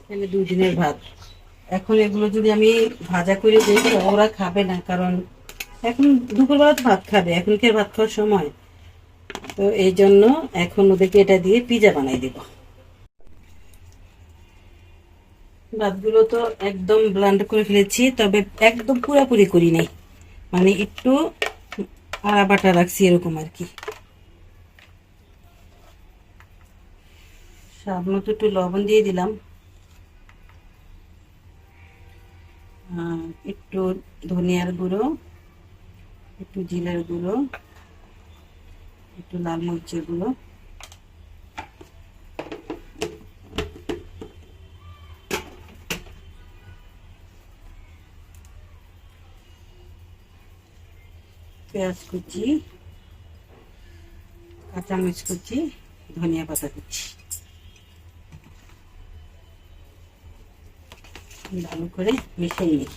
এখানে 2 দিনের ভাত। এখন এগুলো যদি আমি ভাজা করে দিই ওরা খাবে না, কারণ এখন দুপুরবেলা তো ভাত খাবে, এখন কি আর ভাত খাওয়ার সময়? তো এই জন্য এখন ওদেরকে এটা দিয়ে পিজা বানাই দিব। ভাতগুলো তো একদম ব্লেন্ড করে ফেলেছি, তবে একদম পুরাপুরি করি নাই, মানে একটু আড়া বাটা রাখছি এরকম আর কি। স্বাদ মতো একটু লবণ দিয়ে দিলাম, একটু ধনিয়ার গুঁড়ো, একটু জিরার গুঁড়ো, একটু লাল মরিচের গুঁড়ো, পেঁয়াজ কুচি, কাঁচামরিচ কুচি, ধনিয়া পাতা কুচি, ভালো করে মিশিয়ে নিই।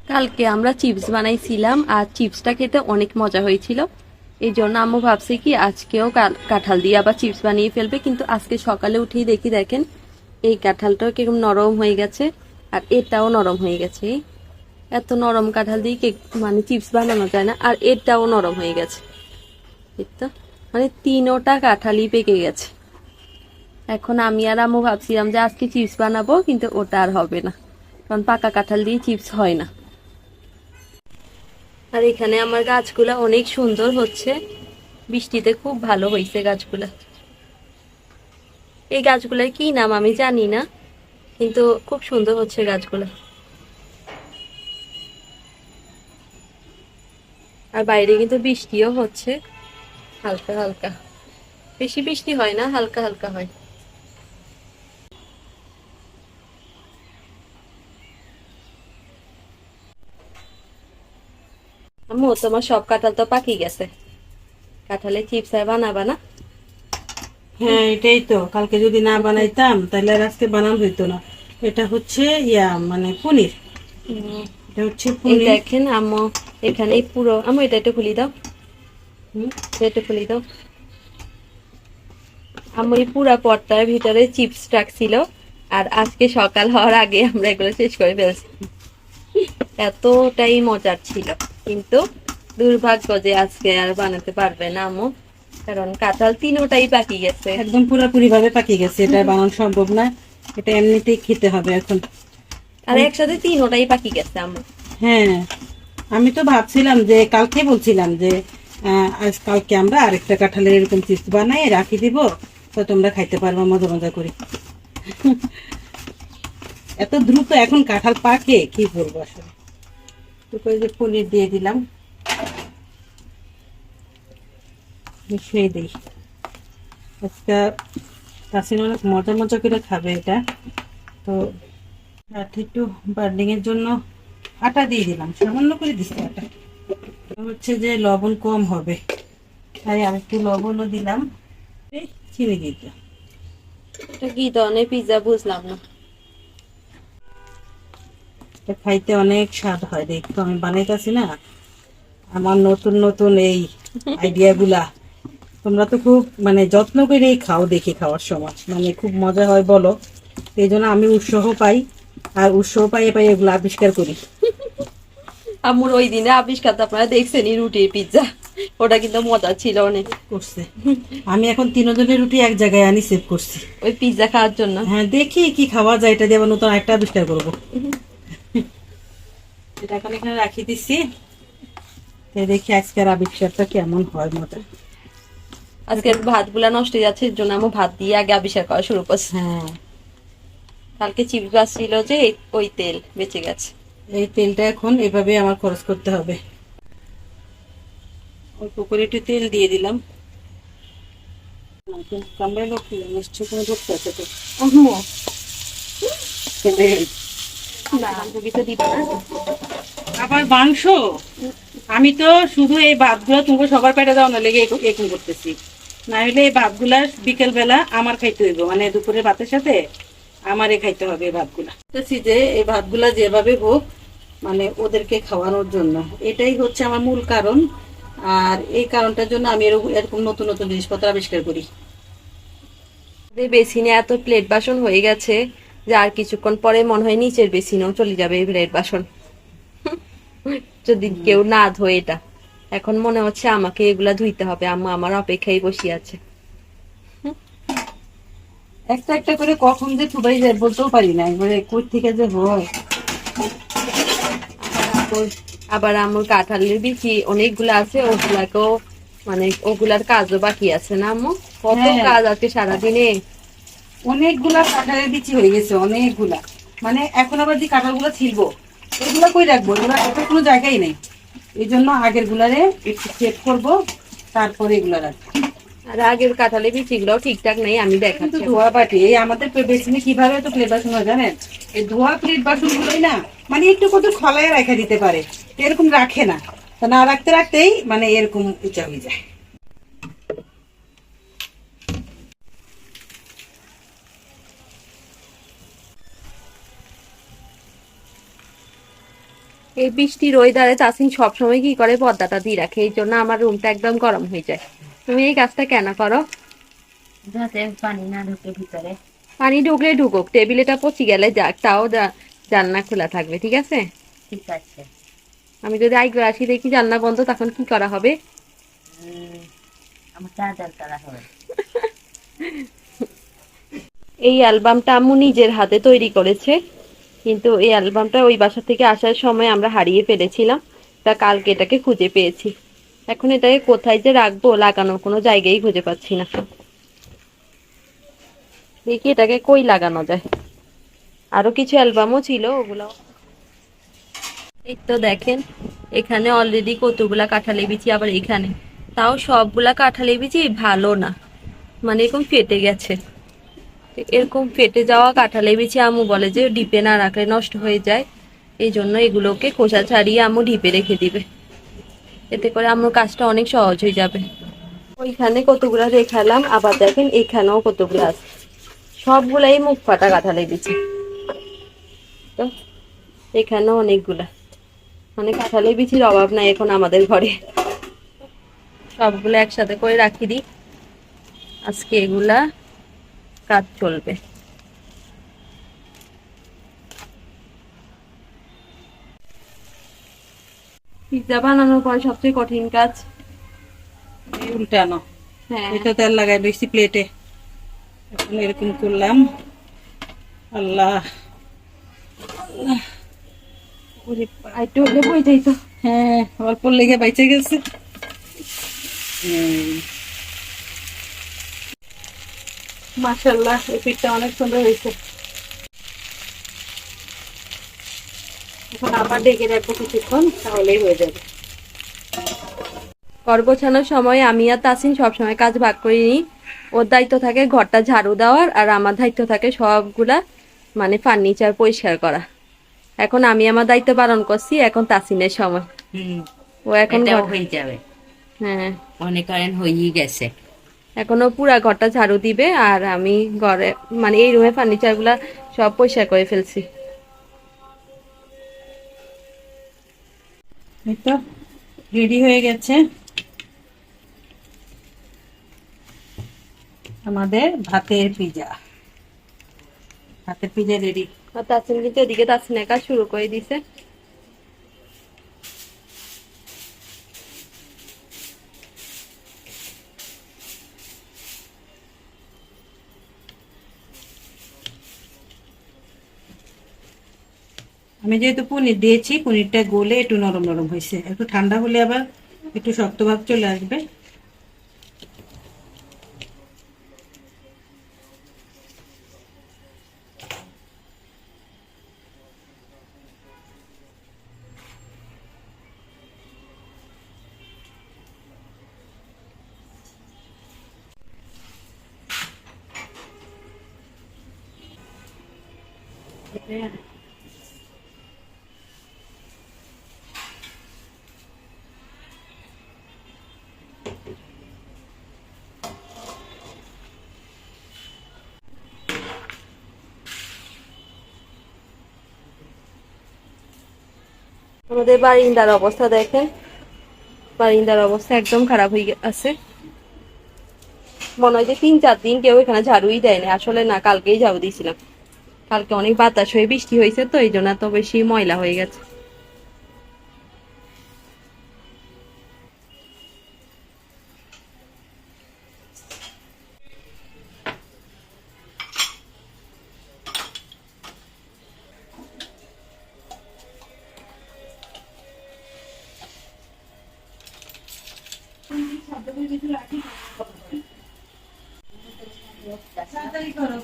কালকে আমরা চিপস বানাইছিলাম আর চিপসটা খেতে অনেক মজা হয়েছিল। এই জন্য আম্মু ভাবছে কি আজকেও কাঁঠাল দিয়ে আবার চিপস বানিয়ে ফেলবে, কিন্তু আজকে সকালে উঠেই দেখেন এই কাঁঠালটাও কিরকম নরম হয়ে গেছে আর এটাও নরম হয়ে গেছে। এত নরম কাঁঠাল দিয়ে কেক মানে চিপস বানানো যায় না, আর এটাও নরম হয়ে গেছে। তো মানে তিনোটা কাঁঠালই পেকে গেছে। এখন আমি আর আম্মু ভাবছিলাম যে আজকে চিপস বানাবো, কিন্তু ওটা আর হবে না, কারণ পাকা কাঁঠাল দিয়ে চিপস হয় না। আর এখানে আমার গাছগুলা অনেক সুন্দর হচ্ছে, বৃষ্টিতে খুব ভালো হয়েছে গাছগুলা। এই গাছগুলার কি নাম আমি জানি না, কিন্তু খুব সুন্দর হচ্ছে গাছগুলা। আর বাইরে কিন্তু বৃষ্টিও হচ্ছে হালকা হালকা, বেশি বৃষ্টি হয় না, হালকা হালকা হয়। আম্মু তোমার সব কাঁঠাল তো পাকি গেছে, কাঁঠালে চিপস আর বানাবা না? হ্যাঁ এটাই তো, কালকে যদি না বানাইতাম তাহলে আর আজকে বানানো হইতো না। এটা হচ্ছে মানে পনির, এটা হচ্ছে এই পনির। দেখেন আম্মু এখানে পুরো, আম্মু এটা একটু খুলি দাও, এটা খুলি দাও। আম্মু এই পুরা পটটার ভিতরে চিপস রাখছিল, আর আজকে সকাল হওয়ার আগে আমরা এগুলো শেষ করে ফেলছি। এতটাই মজার ছিল, কিন্তু দুর্ভাগ্য যে আজকে আর বানাতে পারবে না আম্মু, কারণ কাঁঠাল তিনোটাই পাকি গেছে। একদম পুরোপুরি ভাবে পাকিয়ে গেছে, এটা বানানো সম্ভব না, এটা এমনিতেই খেতে হবে এখন। আর একসাথে তিনোটাই পাকি গেছে আম্মু। হ্যাঁ আমি তো ভাবছিলাম যে কালকে বলছিলাম যে আজ কালকে আমরা আরেকটা কাঁঠালের এরকম চিপস বানাই রাখি দিব, তো তোমরা খাইতে পারবো মজা মজা করে। এত দ্রুত এখন কাঁঠাল পাকে কি বলবো আসলে। তো করে যে পনির দিয়ে দিলাম, মিশিয়ে দিই। আজকে তাসিন অনেক মজা মজা করে খাবে এটা। তো রাতে একটু বার্নিং এর জন্য আটা দিয়ে দিলাম, সামান্য করে দিচ্ছি আটা, হচ্ছে যে লবণ কম হবে তাই আমি একটু লবণও দিলাম, চিনি দিয়ে দিলাম। এটা কি ধরনের পিৎজা বুঝলাম না। এটা খাইতে অনেক স্বাদ হয়, দেখতো আমি বানাইতেছি না, আমার নতুন নতুন এই আইডিয়া গুলা তোমরা তো খুব মানে যত্ন করে খাও, দেখি খাওয়ার সময় মানে খুব মজা হয় বলো, এই জন্য আমি উৎসাহ পাই, আর উৎসাহ পাই পাই এগুলো আবিষ্কার করি। আম্মুর ওই দিনে আবিষ্কার আপনারা দেখছেন রুটির পিৎজা, ওটা কিন্তু মজা ছিল অনেক। করছে আমি এখন 3 জনের রুটি এক জায়গায় আনি সেভ করছি ওই পিৎজা খাওয়ার জন্য। হ্যাঁ দেখি কি খাওয়া যায়, এটা দিয়ে আবার নতুন একটা আবিষ্কার করবো। এটা এখন এখানে রাখি দিচ্ছি, দেখি আজকের আবিষ্কারটা কেমন হয় মজা। আজকে ভাত গুলা নষ্ট হয়ে যাচ্ছে, এর জন্য আমি ভাত দিয়ে আগে আবিষ্কার করা শুরু করছি। হ্যাঁ কালকে চিপস বাসছিল যে ওই তেল বেঁচে গেছে। এই তেলটা এখন এভাবে আমার খরচ করতে হবে। অল্প করে একটু তেল দিয়ে দিলাম। কামড়ে লোক নিশ্চয় কোনো লোক আছে তো আবার মাংস। আমি তো শুধু এই ভাতগুলো তুমি সবার পেটে দাও না লেগে এরকম করতেছি, না হলে এই ভাতগুলা বিকেল বেলা আমার খাইতে হইব, মানে দুপুরের ভাতের সাথে আমারে খাইতে হবে এই ভাতগুলা। যে এই ভাতগুলা যেভাবে হোক মানে ওদেরকে খাওয়ানোর জন্য, এটাই হচ্ছে আমার মূল কারণ। আর এই কারণটার জন্য আমি এরকম নতুন নতুন জিনিসপত্র আবিষ্কার করি। বেসিনে এত প্লেট বাসন হয়ে গেছে যে আর কিছুক্ষণ পরে মনে হয় নিচের বেসিনেও চলে যাবে এই প্লেট বাসন, যদি কেউ না ধোয় এটা। এখন মনে হচ্ছে আমাকে এগুলা ধুইতে হবে, আম্মা আমার অপেক্ষায় বসে আছে। একটা একটা করে কখন যে থুবাই যায় বলতেও পারি না, একবারে কই থেকে যে হয়। আবার আমার কাঁঠালের বিচি অনেকগুলো আছে, ওগুলাকেও মানে ওগুলার কাজও বাকি আছে না আম্মু? কত হ্যাঁ। কাজ আছে সারাদিনে। অনেকগুলা কাঁঠালের বিচি হয়ে গেছে, অনেকগুলা। মানে এখন আবার যে কাঁঠালগুলো ছিলবো এগুলা কই রাখবো, এগুলা রাখার কোনো জায়গাই নেই। এই জন্য আগের গুলারে একটু সেট করবো, তারপরে এগুলা রাখবো। আর আগের কাঁঠালের বিচিগুলোও ঠিকঠাক নেই, আমি কিন্তু দেখাচ্ছি। ধোয়া বাটি এই আমাদের বেসিনে কিভাবে তো প্লেট বাসন হয় জানেন? এই ধোয়া প্লেট বাসন গুলোই না মানে একটু কত খলায় রেখে দিতে পারে, এরকম রাখে না। তা না রাখতে রাখতেই মানে এরকম উঁচা হয়ে যায়। এই বৃষ্টির ওয়েদারে চাষিন সবসময় কি করে পর্দাটা দিয়ে রাখে, এই জন্য আমার রুমটা একদম গরম হয়ে যায়। তুমি এই কাজটা কেন করো? যাতে পানি না ঢুকে ভিতরে। পানি ঢুকলে ঢুকুক, টেবিলেটা পচি গেলে যাক, তাও জানলা খোলা থাকবে, ঠিক আছে? ঠিক আছে। আমি যদি আইগুলো আসি দেখি জানলা বন্ধ, তখন কি করা হবে? আমার চার্জার করা হবে। এই অ্যালবামটা আম্মু নিজের হাতে তৈরি করেছে, কিন্তু এই অ্যালবামটা ওই বাসা থেকে আসার সময় আমরা হারিয়ে ফেলেছিলাম। তা কালকে এটাকে খুঁজে পেয়েছি। এখন এটাকে কোথায় যে রাখবো, লাগানোর কোনো জায়গায় খুঁজে পাচ্ছি না। দেখি এটাকে কই লাগানো যায়। আরো কিছু অ্যালবামও ছিল, ওগুলো এই তো দেখেন, এখানে অলরেডি কতগুলা কাঁঠালের বিচি, আবার এখানে তাও সবগুলা কাঁঠালের বিচি ভালো না, মানে এরকম ফেটে গেছে। এরকম ফেটে যাওয়া কাঁঠালের বিচি আম্মু বলে যে ডিপে না রাখলে নষ্ট হয়ে যায়, এই জন্য এগুলোকে খোসা ছাড়িয়ে আম্মু ডিপে রেখে দিবে। এতে করে আম্মুর কাজটা অনেক সহজ হয়ে যাবে। ওইখানে কতগুলা রেখালাম, আবার দেখেন এখানেও কতগুলা আছে, সবগুলাই মুখ ফাটা কাঁঠালের বিচি। তো এখানেও অনেকগুলা, মানে কাঁঠালের বিচির অভাব নাই এখন আমাদের ঘরে। সবগুলো একসাথে করে রাখি দিই, আজকে এগুলা কাজ চলবে। পিৎজা বানানোর পর সবচেয়ে কঠিন কাজ এই উল্টানো। হ্যাঁ, এটা তেল লাগাই বেশি প্লেটে, এখন এরকম করলাম। আল্লাহ, ওরে বাবা। একটু হলে বই যাইতো। হ্যাঁ, অল্প লেগে বাইচে গেছে। মাশাআল্লাহ, এই পিঠটা অনেক সুন্দর হয়েছে। এখন আবার ডেকে রাখবো কিছুক্ষণ, তাহলেই হয়ে যাবে। ঘর গোছানোর সময় আমি আর তাসিন সবসময় কাজ ভাগ করে নিই। ওর দায়িত্ব থাকে ঘরটা ঝাড়ু দেওয়ার, আর আমার দায়িত্ব থাকে সবগুলা মানে ফার্নিচার পরিষ্কার করা। এখন আমি আমার দায়িত্ব পালন করছি, এখন তাসিনের সময়। ও এখন এটাও হয়ে যাবে, হ্যাঁ, মনে করেন হয়েই গেছে। এখনো পুরা ঘরটা ঝাড়ু দিবে, আর আমি ঘরে মানে এই রুমে ফার্নিচার গুলা সব পরিষ্কার করে ফেলছি। এই তো রেডি হয়ে গেছে আমাদের ভাতের পিজা। ভাতের পিজা রেডি। আর তাসিন কিন্তু এদিকে তাসিনের কাজ শুরু করে দিছে। আমি যেহেতু পনির দিয়েছি, পনিরটা গলে একটু নরম নরম হয়েছে, একটু ঠান্ডা হলে আবার একটু শক্ত ভাব চলে আসবে। আমাদের বারিন্দার অবস্থা দেখেন, বারিন্দার অবস্থা একদম খারাপ হয়ে আছে, মনে হয় যে 3-4 দিন কেউ এখানে ঝাড়ুই দেয়নি। আসলে না, কালকেই ঝাড়ু দিয়েছিলাম। কালকে অনেক বাতাস হয়ে বৃষ্টি হয়েছে, তো এই জন্য এত বেশি ময়লা হয়ে গেছে। তাড়াতাড়ি করো।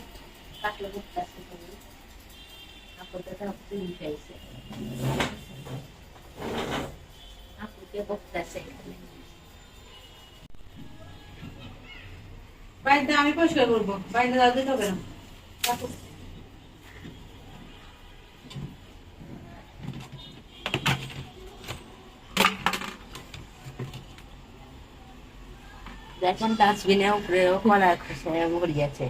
কাটলে বকতাছে তুমি। আপুকে তো তুই খাইছে। আপুকে বকতাছে এখানে। বাইরে আমি পরিষ্কার করবো, বাইরে দাও দিতে হবে না। দেখেন ডাস্টবিনের উপরেও কলার খোসা গড়িয়েছে,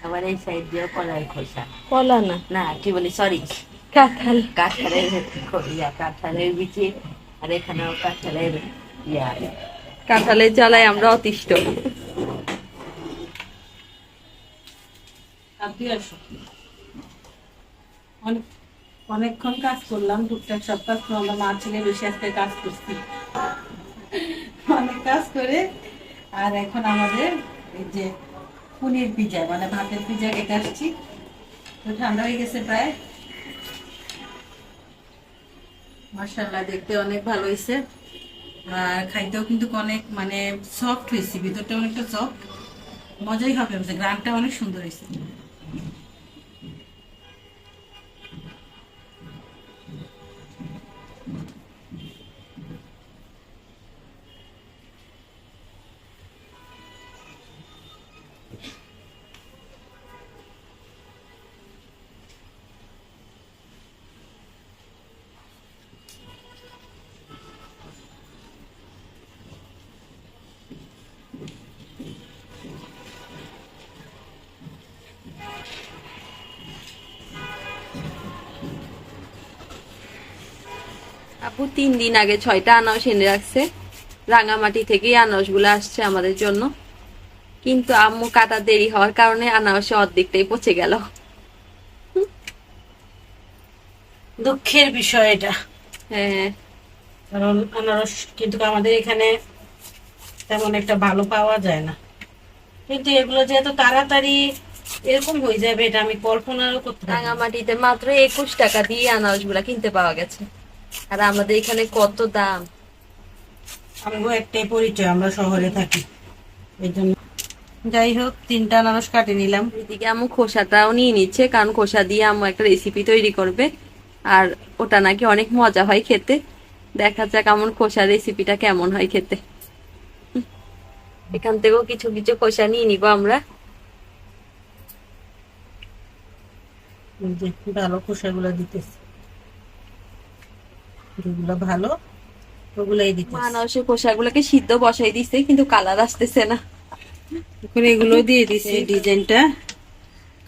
আবার এই সাইড দিয়েও কলার খোসা। কলা না, না কি বলি, সরি, কাঁঠাল। কাঁঠালের কাঁঠালের বিচি, আর এখানেও কাঁঠালের ইয়া। কাঁঠালের জ্বালায় আমরা অতিষ্ঠ। আপনি আসো। অনেকক্ষণ কাজ করলাম, টুকটাক সব কাজ করলাম। আমরা মা ছেলে বেশি আজকে কাজ করছি, অনেক কাজ করে। আর এখন আমাদের এই যে পনির পিজা, মানে ভাতের পিজা কেটে আসছি। তো ঠান্ডা হয়ে গেছে প্রায়। মাশাআল্লাহ, দেখতে অনেক ভালো হয়েছে, আর খাইতেও কিন্তু অনেক মানে সফট হয়েছে, ভিতরটা অনেকটা সফট, মজাই হবে। গ্রানটা অনেক সুন্দর হয়েছে। আপু 3 দিন আগে 6টা আনারস এনে রাখছে, রাঙামাটি থেকেই আনারস গুলো আসছে আমাদের জন্য। কিন্তু আম্মু কাটা দেরি হওয়ার কারণে আনারসে অর্ধেকটাই পচে গেল। দুঃখের বিষয় এটা, হ্যাঁ, কারণ আনারস কিন্তু আমাদের এখানে তেমন একটা ভালো পাওয়া যায় না। কিন্তু এগুলো যেহেতু তাড়াতাড়ি এরকম হয়ে যাবে, এটা আমি কল্পনাও করতে পারি না। রাঙামাটিতে মাত্র 21 টাকা দিয়ে আনারস গুলা কিনতে পাওয়া গেছে, আর আমাদের এখানে কত দাম। আমগো একটাই পরিচয়, আমরা শহরে থাকি, এই জন্য। যাই হোক, 3টা আনারস কাটে নিলাম। এদিকে আম্মু খোসাটাও নিয়ে নিচ্ছে, কারণ খোসা দিয়ে আম্মু একটা রেসিপি তৈরি করবে, আর ওটা নাকি অনেক মজা হয় খেতে। দেখা যাক আমার খোসার রেসিপিটা কেমন হয় খেতে। এখান থেকেও কিছু কিছু খোসা নিয়ে নিব আমরা। এই যে ভালো খোসাগুলো দিতেছি, যেগুলো ভালো ওগুলাই দিতেছি। আনারসের খোসাগুলোকে সিদ্ধ বসাই দিছে, কিন্তু কালার আসতেছে না। এখন এগুলো দিয়ে দিছি, ডিজাইনটা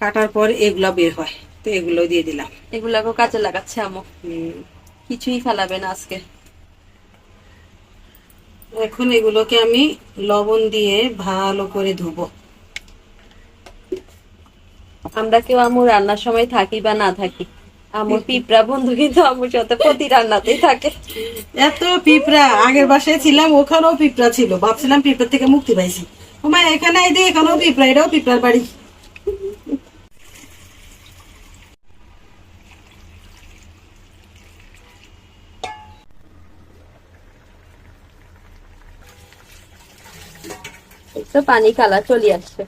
কাটার পর এগুলো বের হয়, তো এগুলো দিয়ে দিলাম। এগুলাকেও কাজে লাগাচ্ছে আম্মু, কিছুই ফেলাবে না আজকে। এখন এগুলোকে আমি লবণ দিয়ে ভালো করে ধুবো। আমরা কেউ আম্মু রান্নার সময় থাকি বা না থাকি, আম্মুর পিঁপড়া বন্ধু কিন্তু আম্মুর সাথে প্রতি রান্নাতেই থাকে। এত পিঁপড়া, আগের বাসায় ছিলাম ওখানেও পিঁপড়া ছিল, ভাবছিলাম পিঁপড়া থেকে মুক্তি পাইছি। ওমা এখানে এই দিয়ে এখানেও পিঁপড়া, এটাও পিঁপড়ার বাড়ি। তো পানি কালার চলে আসছে,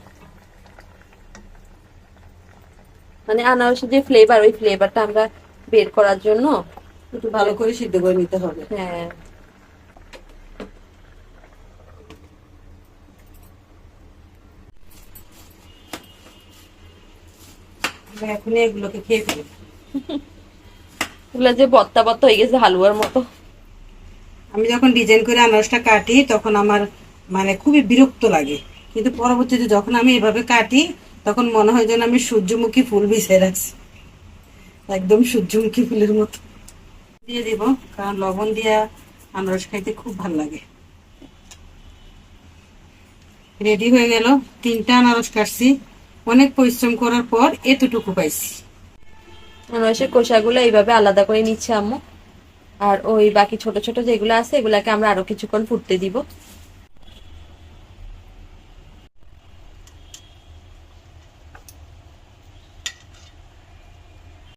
মানে আনারসের যে ফ্লেভার, ওই ফ্লেভারটা আমরা বের করার জন্য একটু ভালো করে সিদ্ধ করে নিতে হবে। হ্যাঁ, এখন এগুলোকে খেয়ে ফেলি। এগুলা যে বত্তা বত্তা হয়ে গেছে হালুয়ার মতো। আমি যখন ডিজাইন করে আনারসটা কাটি তখন আমার মানে খুবই বিরক্ত লাগে, কিন্তু পরবর্তীতে যখন আমি এভাবে কাটি তখন মনে হয় যেন আমি সূর্যমুখী ফুল বিছিয়ে রাখছি, একদম সূর্যমুখী ফুলের মতো। দিয়ে দিব, কারণ লবণ দিয়া আনারস খাইতে খুব ভালো লাগে। রেডি হয়ে গেল। 3টা আনারস কাটছি, অনেক পরিশ্রম করার পর এতটুকু পাইছি। আনারসের খোসাগুলো এইভাবে আলাদা করে নিচ্ছে আম্মু। আর ওই বাকি ছোট ছোট যেগুলো আছে এগুলাকে আমরা আরো কিছুক্ষণ ফুটতে দিব।